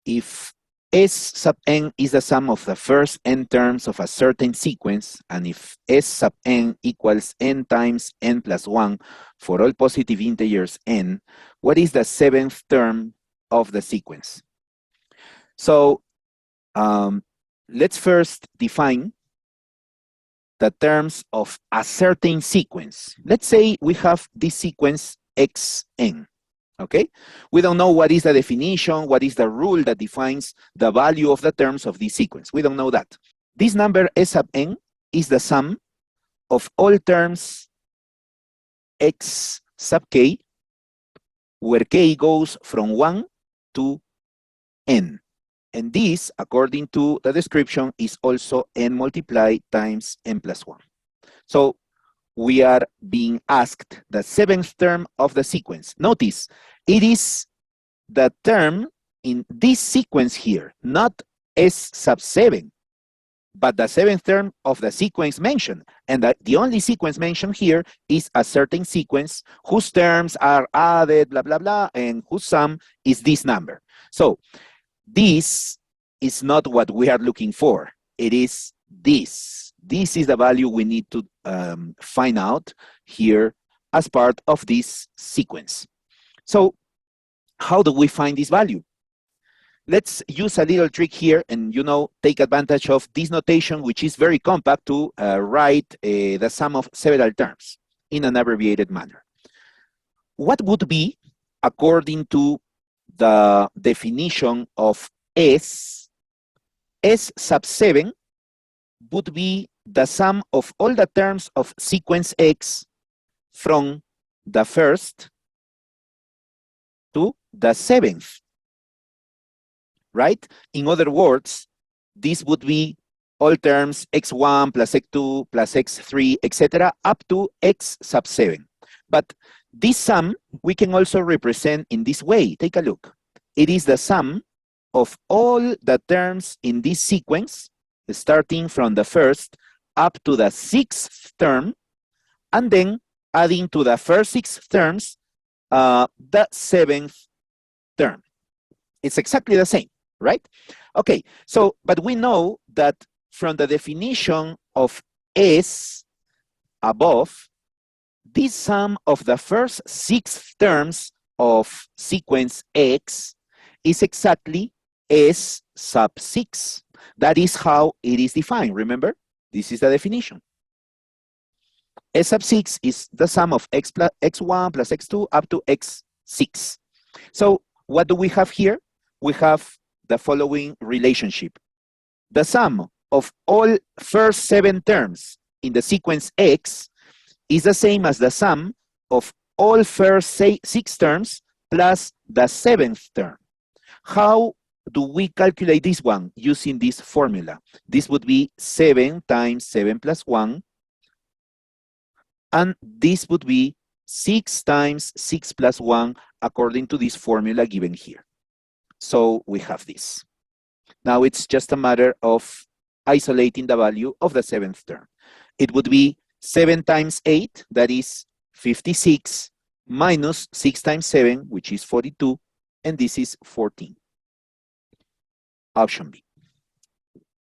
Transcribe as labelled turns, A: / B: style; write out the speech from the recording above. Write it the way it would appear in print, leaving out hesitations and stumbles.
A: if S sub n is the sum of the first n terms of a certain sequence, and if S sub n equals n times n plus 1 for all positive integers n, what is the seventh term of the sequence? So let's first define the terms of a certain sequence. Let's say we have this sequence xn. Okay, we don't know what is the definition, what is the rule that defines the value of the terms of this sequence. We don't know that. This number S sub n is the sum of all terms x sub k, where k goes from 1 to n. And this, according to the description, is also n multiplied times n plus 1. So we are being asked the seventh term of the sequence. Notice, it is the term in this sequence here, not S sub 7, but the seventh term of the sequence mentioned. And the only sequence mentioned here is a certain sequence whose terms are added, blah, blah, blah, and whose sum is this number. So this is not what we are looking for. It is this. This is the value we need to find out here as part of this sequence. So how do we find this value? Let's use a little trick here and, take advantage of this notation, which is very compact, to write the sum of several terms in an abbreviated manner. What would be, according to the definition of S sub 7 would be the sum of all the terms of sequence X from the first to the seventh, right? In other words, this would be all terms x1 plus x2 plus x3, etc., up to x sub 7. But this sum we can also represent in this way. Take a look. It is the sum of all the terms in this sequence, starting from the first up to the sixth term, and then adding to the first six terms the seventh term. It's exactly the same, right? Okay, so, but we know that from the definition of S above, this sum of the first six terms of sequence X is exactly S sub 6. That is how it is defined, remember? This is the definition. S sub 6 is the sum of x1 plus x2 up to x6. So what do we have here? We have the following relationship. The sum of all first 7 terms in the sequence X is the same as the sum of all first 6 terms plus the 7th term. How do we calculate this one using this formula? This would be 7 times 7 plus 1, and this would be 6 times 6 plus 1 according to this formula given here. So we have this. Now it's just a matter of isolating the value of the 7th term. It would be 7 times 8, that is 56, minus 6 times 7, which is 42, and this is 14. Option B.